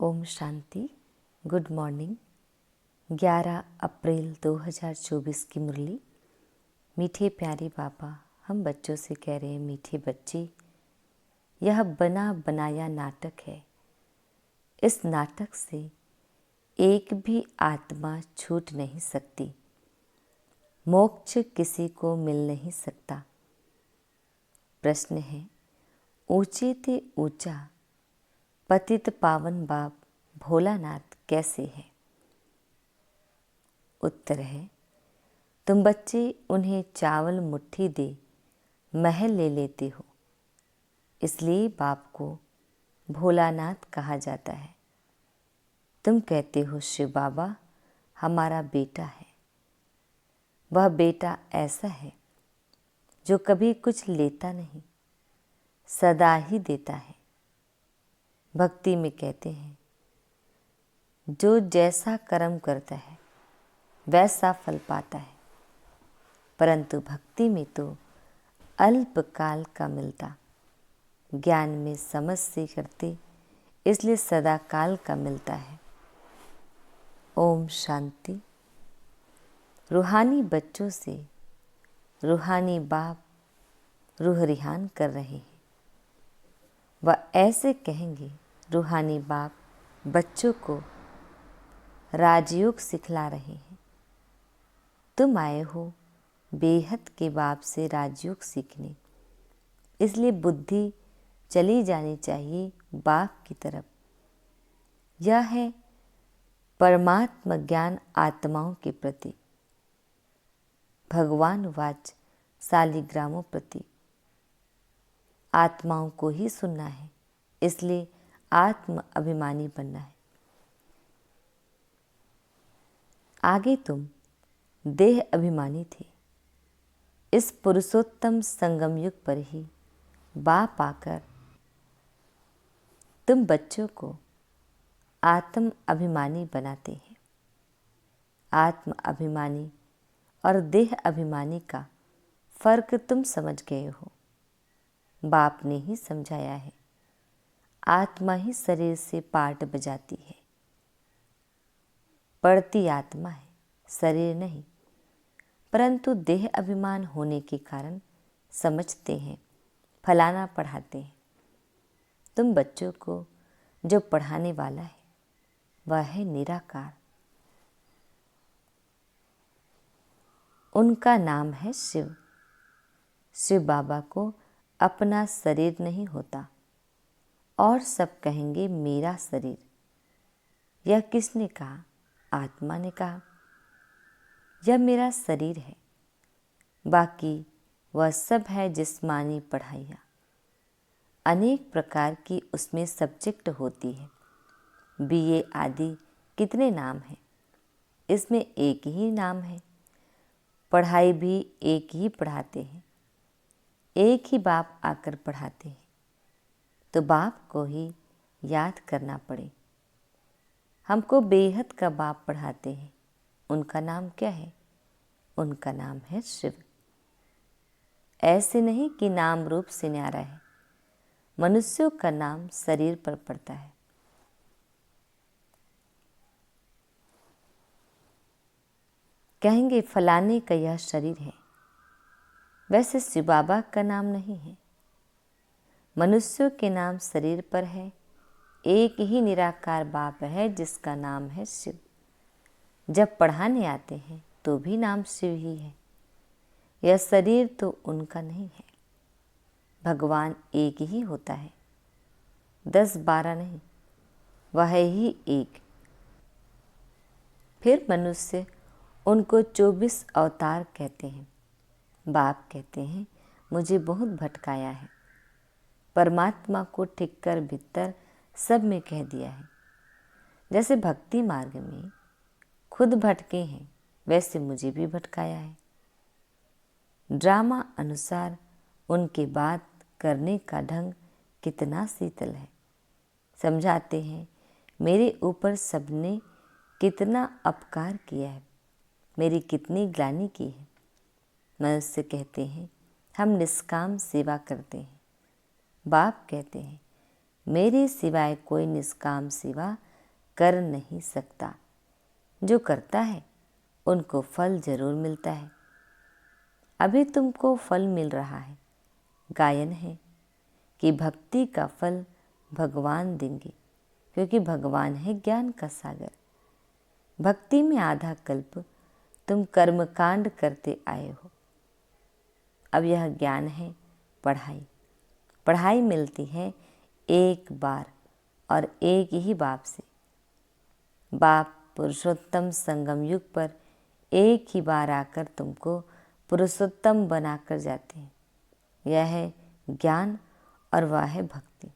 Om Shanti. Good morning. 11 अप्रैल 2024 की मुरली। मीठे प्यारे बाबा, हम बच्चों से कह रहे हैं, मीठे बच्चे, यह बना बनाया नाटक है। इस नाटक से एक भी आत्मा छूट नहीं सकती। मोक्ष किसी को मिल नहीं सकता। प्रश्न है, ऊंचे ते ऊंचा पतित पावन बाप भोलानाथ कैसे है? उत्तर है, तुम बच्चे उन्हें चावल मुट्ठी दे महल ले लेते हो, इसलिए बाप को भोलानाथ कहा जाता है। तुम कहते हो शिव बाबा हमारा बेटा है। वह बेटा ऐसा है जो कभी कुछ लेता नहीं, सदा ही देता है। भक्ति में कहते हैं, जो जैसा कर्म करता है वैसा फल पाता है, परंतु भक्ति में तो अल्पकाल का मिलता। ज्ञान में समझ से करते, इसलिए सदा काल का मिलता है। ओम शांति। रूहानी बच्चों से रूहानी बाप रूह रिहान कर रहे हैं। वह ऐसे कहेंगे, रूहानी बाप बच्चों को राजयोग सिखला रहे हैं। तुम आए हो बेहद के बाप से राजयोग सीखने, इसलिए बुद्धि चली जानी चाहिए बाप की तरफ। यह है परमात्मा ज्ञान आत्माओं के प्रति। भगवान वाच शालिग्रामों प्रति। आत्माओं को ही सुनना है, इसलिए आत्म अभिमानी बनना है। आगे तुम देह अभिमानी थे। इस पुरुषोत्तम संगम युग पर ही बाप आकर तुम बच्चों को आत्म अभिमानी बनाते हैं। आत्म अभिमानी और देह अभिमानी का फर्क तुम समझ गए हो। बाप ने ही समझाया है। आत्मा ही शरीर से पार्ट बजाती है। पढ़ती आत्मा है, शरीर नहीं। परंतु देह अभिमान होने के कारण समझते हैं, फलाना पढ़ाते हैं। तुम बच्चों को जो पढ़ाने वाला है वह है निराकार। उनका नाम है शिव। शिव बाबा को अपना शरीर नहीं होता और सब कहेंगे मेरा शरीर। यह किसने कहा? आत्मा ने कहा, यह मेरा शरीर है। बाकी वह सब है जिस्मानी पढ़ाइयाँ। अनेक प्रकार की उसमें सब्जेक्ट होती है। बीए आदि कितने नाम हैं? इसमें एक ही नाम है। पढ़ाई भी एक ही पढ़ाते हैं। एक ही बाप आकर पढ़ाते हैं, तो बाप को ही याद करना पड़े। हमको बेहद का बाप पढ़ाते हैं। उनका नाम क्या है? उनका नाम है शिव। ऐसे नहीं कि नाम रूप से न्यारा है। मनुष्यों का नाम शरीर पर पड़ता है। कहेंगे फलाने का यह शरीर है। वैसे शिव बाबा का नाम नहीं है। मनुष्यों के नाम शरीर पर है। एक ही निराकार बाप है जिसका नाम है शिव। जब पढ़ाने आते हैं तो भी नाम शिव ही है। यह शरीर तो उनका नहीं है। भगवान एक ही होता है, 10-12 नहीं, वह ही एक। फिर मनुष्य उनको 24 अवतार कहते हैं। बाप कहते हैं, मुझे बहुत भटकाया है। परमात्मा को ठीक कर भीतर सब में कह दिया है। जैसे भक्ति मार्ग में खुद भटके हैं, वैसे मुझे भी भटकाया है। ड्रामा अनुसार उनके बात करने का ढंग कितना शीतल है। समझाते हैं, मेरे ऊपर सबने कितना अपकार किया है, मेरी कितनी ग्लानि की है। मनुष्य कहते हैं, हम निष्काम सेवा करते हैं। बाप कहते हैं, मेरे सिवाय कोई निष्काम सेवा कर नहीं सकता। जो करता है उनको फल जरूर मिलता है। अभी तुमको फल मिल रहा है। गायन है कि भक्ति का फल भगवान देंगे, क्योंकि भगवान है ज्ञान का सागर। भक्ति में आधा कल्प तुम कर्मकांड करते आए हो। अब यह ज्ञान है पढ़ाई। पढ़ाई मिलती है एक बार और एक ही बाप से। बाप पुरुषोत्तम संगम युग पर एक ही बार आकर तुमको पुरुषोत्तम बनाकर जाते हैं। यह है ज्ञान और वह है भक्ति।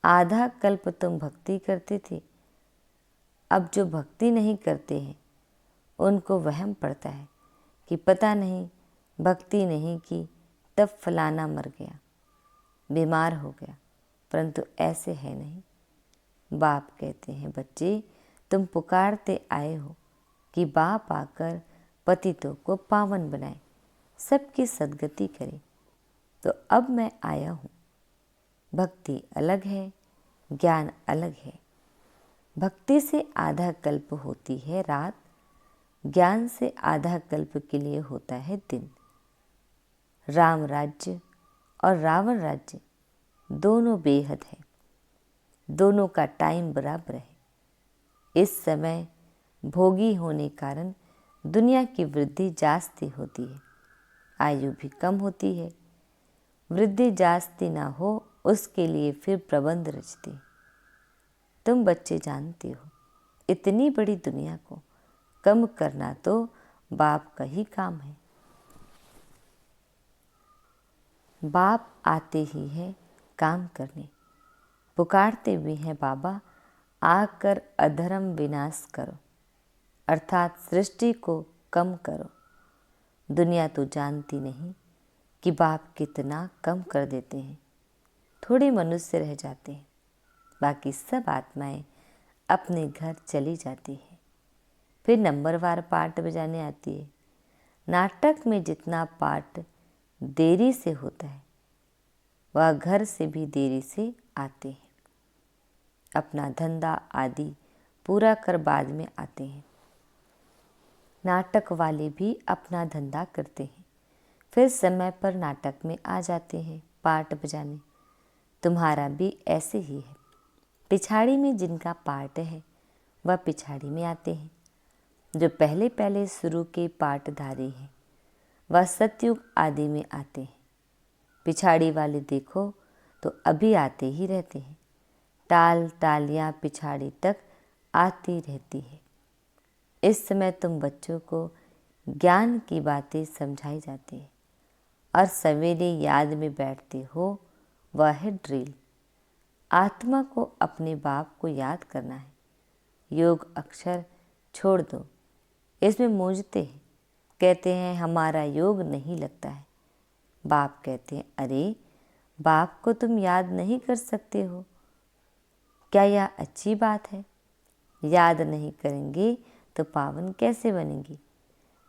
आधा कल्प तुम भक्ति करते थे। अब जो भक्ति नहीं करते हैं उनको वहम पड़ता है कि पता नहीं भक्ति नहीं की तब फलाना मर गया, बीमार हो गया, परंतु ऐसे है नहीं। बाप कहते हैं, बच्चे तुम पुकारते आए हो कि बाप आकर पतितों को पावन बनाए, सबकी सद्गति करे। तो अब मैं आया हूँ। भक्ति अलग है, ज्ञान अलग है। भक्ति से आधा कल्प होती है रात, ज्ञान से आधा कल्प के लिए होता है दिन। राम राज्य और रावण राज्य दोनों बेहद है, दोनों का टाइम बराबर है। इस समय भोगी होने कारण दुनिया की वृद्धि जास्ती होती है, आयु भी कम होती है। वृद्धि जास्ती ना हो उसके लिए फिर प्रबंध रचते। तुम बच्चे जानते हो, इतनी बड़ी दुनिया को कम करना तो बाप का ही काम है। बाप आते ही है काम करने, पुकारते भी हैं, बाबा आकर अधर्म विनाश करो, अर्थात सृष्टि को कम करो। दुनिया तो जानती नहीं कि बाप कितना कम कर देते हैं। थोड़े मनुष्य रह जाते हैं, बाकी सब आत्माएं अपने घर चली जाती हैं। फिर नंबरवार पार्ट बजाने आती है। नाटक में जितना पार्ट देरी से होता है वह घर से भी देरी से आते हैं। अपना धंधा आदि पूरा कर बाद में आते हैं। नाटक वाले भी अपना धंधा करते हैं, फिर समय पर नाटक में आ जाते हैं पार्ट बजाने। तुम्हारा भी ऐसे ही है। पिछाड़ी में जिनका पार्ट है वह पिछाड़ी में आते हैं। जो पहले पहले शुरू के पार्टधारी हैं वह सतयुग आदि में आते हैं। पिछाड़ी वाले देखो तो अभी आते ही रहते हैं। टाल टालियाँ पिछाड़ी तक आती रहती है। इस समय तुम बच्चों को ज्ञान की बातें समझाई जाती है और सवेरे याद में बैठते हो, वह है ड्रिल। आत्मा को अपने बाप को याद करना है। योग अक्षर छोड़ दो, इसमें मूंझते हैं, कहते हैं हमारा योग नहीं लगता है। बाप कहते हैं, अरे बाप को तुम याद नहीं कर सकते हो, क्या यह अच्छी बात है? याद नहीं करेंगे तो पावन कैसे बनेंगे?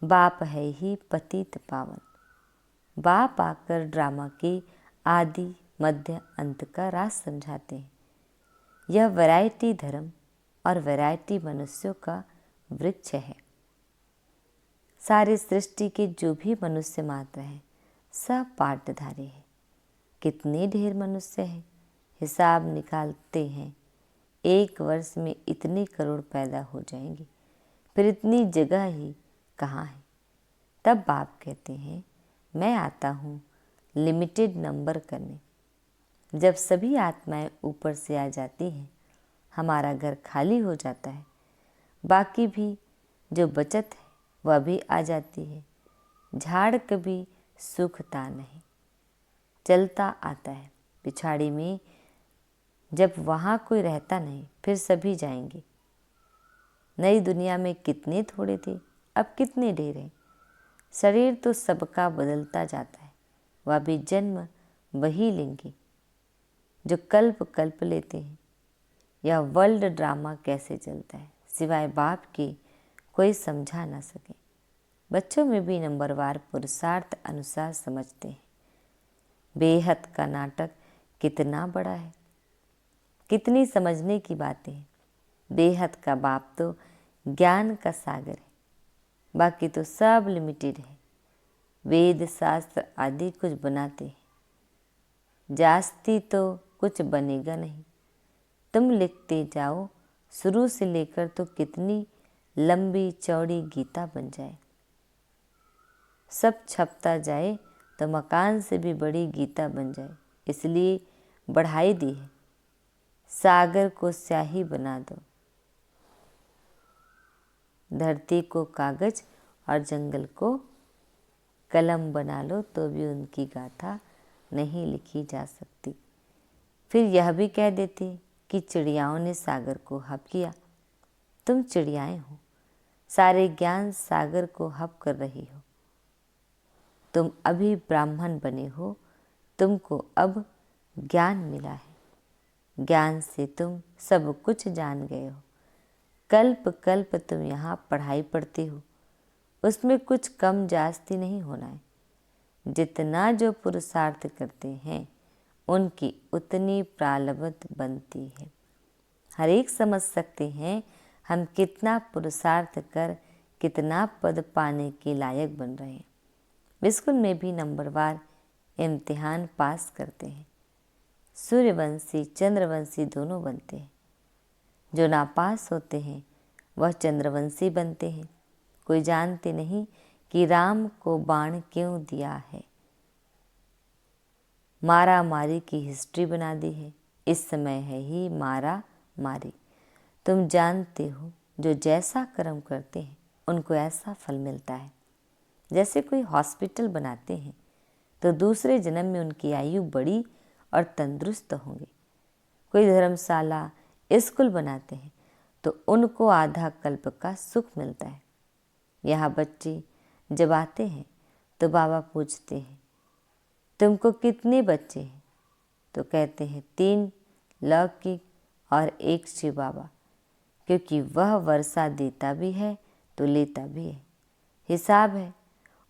बाप है ही पतित पावन। बाप आकर ड्रामा के आदि मध्य अंत का राज समझाते हैं। यह वैरायटी धर्म और वैरायटी मनुष्यों का वृक्ष है। सारी सृष्टि के जो भी मनुष्य मात्र हैं सब पार्टधारी हैं। कितने ढेर मनुष्य हैं, हिसाब निकालते हैं। एक वर्ष में इतने करोड़ पैदा हो जाएंगे, फिर इतनी जगह ही कहाँ है? तब बाप कहते हैं, मैं आता हूँ लिमिटेड नंबर करने। जब सभी आत्माएं ऊपर से आ जाती हैं, हमारा घर खाली हो जाता है। बाकी भी जो बचत है वह भी आ जाती है। झाड़ कभी सूखता नहीं, चलता आता है। पिछाड़ी में जब वहाँ कोई रहता नहीं, फिर सभी जाएंगे। नई दुनिया में कितने थोड़े थे, अब कितने ढेर हैं। शरीर तो सबका बदलता जाता है, वह भी जन्म वही लेंगे जो कल्प कल्प लेते हैं। यह वर्ल्ड ड्रामा कैसे चलता है, सिवाय बाप के कोई समझा ना सके। बच्चों में भी नंबरवार पुरुषार्थ अनुसार समझते हैं। बेहद का नाटक कितना बड़ा है, कितनी समझने की बातें हैं। बेहद का बाप तो ज्ञान का सागर है, बाकी तो सब लिमिटेड है। वेद शास्त्र आदि कुछ बनाते हैं, जास्ती तो कुछ बनेगा नहीं। तुम लिखते जाओ, शुरू से लेकर तो कितनी लंबी चौड़ी गीता बन जाए। सब छपता जाए तो मकान से भी बड़ी गीता बन जाए, इसलिए बढ़ाई दी है। सागर को स्याही बना दो, धरती को कागज और जंगल को कलम बना लो, तो भी उनकी गाथा नहीं लिखी जा सकती। फिर यह भी कह देते कि चिड़ियाओं ने सागर को हब किया। तुम चिड़ियाएं हो, सारे ज्ञान सागर को हब कर रही हो। तुम अभी ब्राह्मण बने हो, तुमको अब ज्ञान मिला है। ज्ञान से तुम सब कुछ जान गए हो। कल्प कल्प तुम यहाँ पढ़ाई पढ़ते हो, उसमें कुछ कम जास्ती नहीं होना है। जितना जो पुरुषार्थ करते हैं उनकी उतनी प्रारब्ध बनती है। हर एक समझ सकते हैं हम कितना पुरुषार्थ कर कितना पद पाने के लायक बन रहे हैं। स्कूल में भी नंबरवार इम्तिहान पास करते हैं। सूर्यवंशी चंद्रवंशी दोनों बनते हैं। जो नापास होते हैं वह चंद्रवंशी बनते हैं। कोई जानते नहीं कि राम को बाण क्यों दिया है। मारा मारी की हिस्ट्री बना दी है। इस समय है ही मारा मारी। तुम जानते हो जो जैसा कर्म करते हैं उनको ऐसा फल मिलता है। जैसे कोई हॉस्पिटल बनाते हैं तो दूसरे जन्म में उनकी आयु बड़ी और तंदुरुस्त होंगे। कोई धर्मशाला स्कूल बनाते हैं तो उनको आधा कल्प का सुख मिलता है। यहाँ बच्चे जब आते हैं तो बाबा पूछते हैं तुमको कितने बच्चे हैं, तो कहते हैं 3 लौकिक और 1 शिव बाबा, क्योंकि वह वर्षा देता भी है तो लेता भी है। हिसाब है,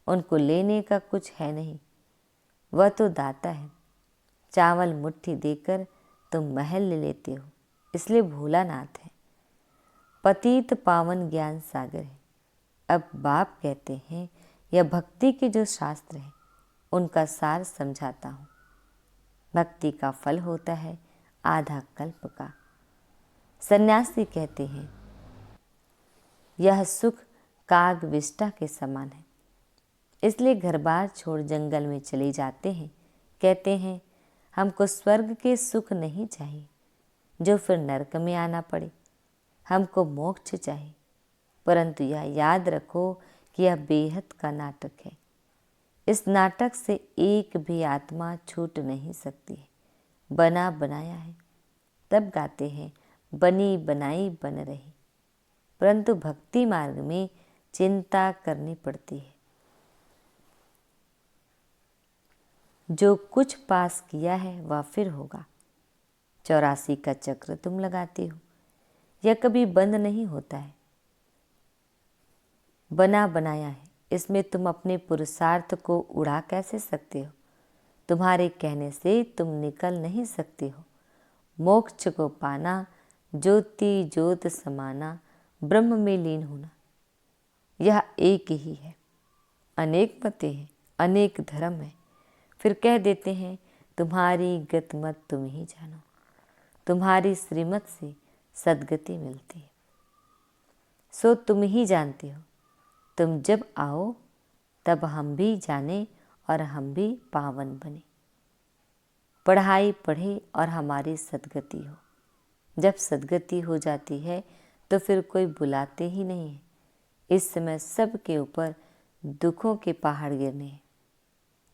उनको लेने का कुछ है नहीं, वह तो दाता है। चावल मुट्ठी देकर तुम महल ले लेते हो, इसलिए भोलानाथ है। पतित पावन ज्ञान सागर है। अब बाप कहते हैं यह भक्ति के जो शास्त्र हैं उनका सार समझाता हूँ। भक्ति का फल होता है आधा कल्प का। सन्यासी कहते हैं यह सुख काग विष्टा के समान है, इसलिए घर बार छोड़ जंगल में चले जाते हैं। कहते हैं हमको स्वर्ग के सुख नहीं चाहिए जो फिर नरक में आना पड़े, हमको मोक्ष चाहिए। परंतु यह याद रखो कि यह बेहद का नाटक है। इस नाटक से एक भी आत्मा छूट नहीं सकती है। बना बनाया है। तब गाते हैं बनी बनाई बन रही। परंतु भक्ति मार्ग में चिंता करनी पड़ती है। जो कुछ पास किया है वह फिर होगा। 84 का चक्र तुम लगाते हो, यह कभी बंद नहीं होता है। बना बनाया है, इसमें तुम अपने पुरुषार्थ को उड़ा कैसे सकते हो। तुम्हारे कहने से तुम निकल नहीं सकते हो। मोक्ष को पाना, ज्योति ज्योत समाना, ब्रह्म में लीन होना, यह एक ही है। अनेक मतें हैं, अनेक धर्म हैं, फिर कह देते हैं तुम्हारी गत मत तुम ही जानो। तुम्हारी श्रीमत से सद्गति मिलती है, सो तुम ही जानते हो। तुम जब आओ तब हम भी जाने और हम भी पावन बने। पढ़ाई पढ़े और हमारी सद्गति हो। जब सद्गति हो जाती है तो फिर कोई बुलाते ही नहीं है। इस समय सबके ऊपर दुखों के पहाड़ गिरने हैं।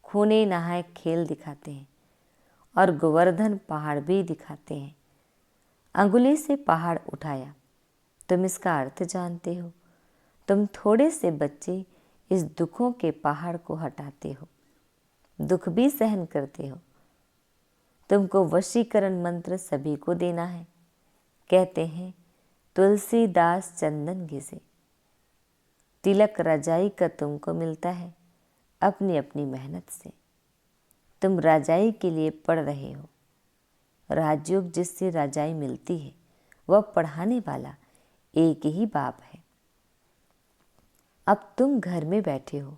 खूने नहाए खेल दिखाते हैं और गोवर्धन पहाड़ भी दिखाते हैं। अंगुली से पहाड़ उठाया, तुम इसका अर्थ जानते हो। तुम थोड़े से बच्चे इस दुखों के पहाड़ को हटाते हो, दुख भी सहन करते हो। तुमको वशीकरण मंत्र सभी को देना है। कहते हैं तुलसीदास चंदन घिसे, तिलक रजाई का तुमको मिलता है अपनी अपनी मेहनत से। तुम रजाई के लिए पढ़ रहे हो। राजयोग जिससे रजाई मिलती है वह पढ़ाने वाला एक ही बाप है। अब तुम घर में बैठे हो,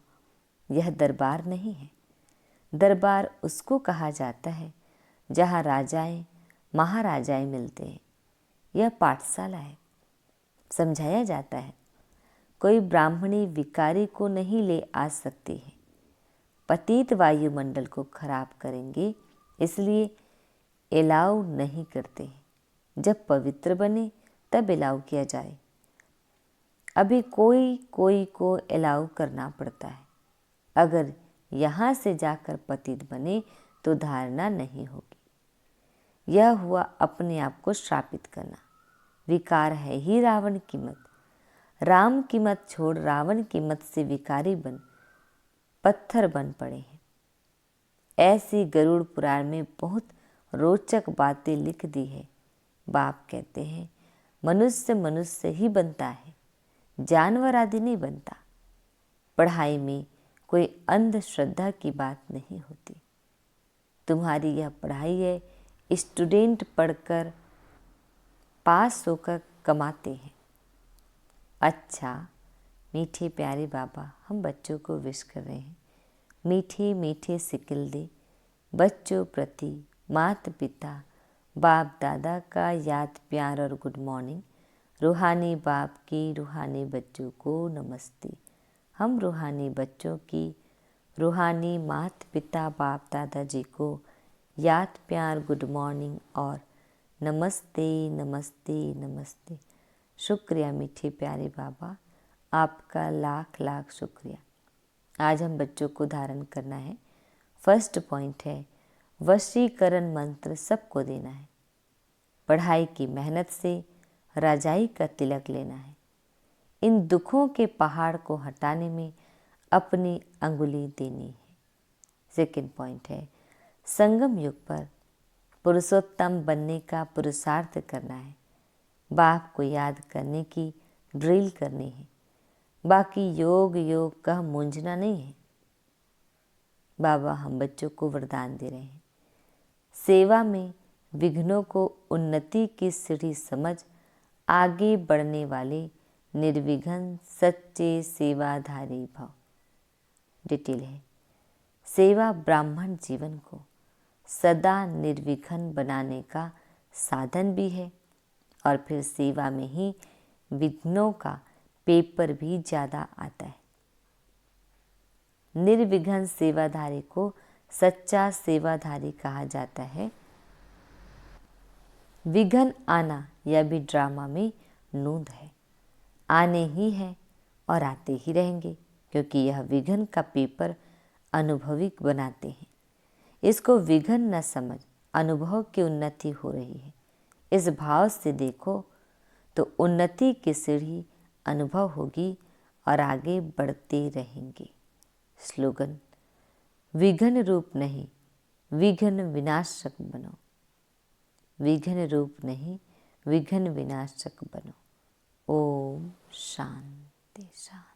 यह दरबार नहीं है। दरबार उसको कहा जाता है जहाँ राजाएं महाराजाएं मिलते हैं। यह पाठशाला है। समझाया जाता है कोई ब्राह्मणी विकारी को नहीं ले आ सकती है। पतित वायुमंडल को खराब करेंगे, इसलिए एलाउ नहीं करते हैं। जब पवित्र बने तब एलाउ किया जाए। अभी कोई कोई को एलाउ करना पड़ता है। अगर यहाँ से जाकर पतित बने तो धारणा नहीं होगी। यह हुआ अपने आप को श्रापित करना। विकार है ही रावण की मत। राम की मत छोड़ रावण की मत से विकारी बन पत्थर बन पड़े हैं। ऐसी गरुड़ पुराण में बहुत रोचक बातें लिख दी है। बाप कहते हैं मनुष्य मनुष्य ही बनता है, जानवर आदि नहीं बनता। पढ़ाई में कोई अंधश्रद्धा की बात नहीं होती। तुम्हारी यह पढ़ाई है, स्टूडेंट पढ़कर पास होकर कमाते हैं। अच्छा, मीठे प्यारे बाबा हम बच्चों को विश कर रहे हैं। मीठे मीठे सिकिल दे बच्चों प्रति माता पिता बाप दादा का याद प्यार और गुड मॉर्निंग। रूहानी बाप की रूहानी बच्चों को नमस्ते। हम रूहानी बच्चों की रूहानी माता पिता बाप दादा जी को याद प्यार गुड मॉर्निंग और नमस्ते नमस्ते नमस्ते। शुक्रिया मीठे प्यारे बाबा, आपका लाख लाख शुक्रिया। आज हम बच्चों को धारण करना है। फर्स्ट पॉइंट है वशीकरण मंत्र सबको देना है। पढ़ाई की मेहनत से राजाई का तिलक लेना है। इन दुखों के पहाड़ को हटाने में अपनी अंगुली देनी है। सेकंड पॉइंट है संगम युग पर पुरुषोत्तम बनने का पुरुषार्थ करना है। बाप को याद करने की ड्रिल करनी है। बाकी योग योग का मूंझना नहीं है। बाबा हम बच्चों को वरदान दे रहे हैं। सेवा में विघ्नों को उन्नति की सीढ़ी समझ आगे बढ़ने वाले निर्विघ्न सच्चे सेवाधारी भव। डिटेल है सेवा ब्राह्मण जीवन को सदा निर्विघ्न बनाने का साधन भी है और फिर सेवा में ही विघ्नों का पेपर भी ज़्यादा आता है। निर्विघ्न सेवाधारी को सच्चा सेवाधारी कहा जाता है। विघ्न आना यह भी ड्रामा में नूंद है। आने ही है और आते ही रहेंगे, क्योंकि यह विघ्न का पेपर अनुभविक बनाते हैं। इसको विघ्न न समझ, अनुभव की उन्नति हो रही है इस भाव से देखो तो उन्नति की सीढ़ी अनुभव होगी और आगे बढ़ते रहेंगे। स्लोगन विघ्न रूप नहीं विघ्न विनाशक बनो। विघ्न रूप नहीं विघ्न विनाशक बनो। ओम शांति शांति।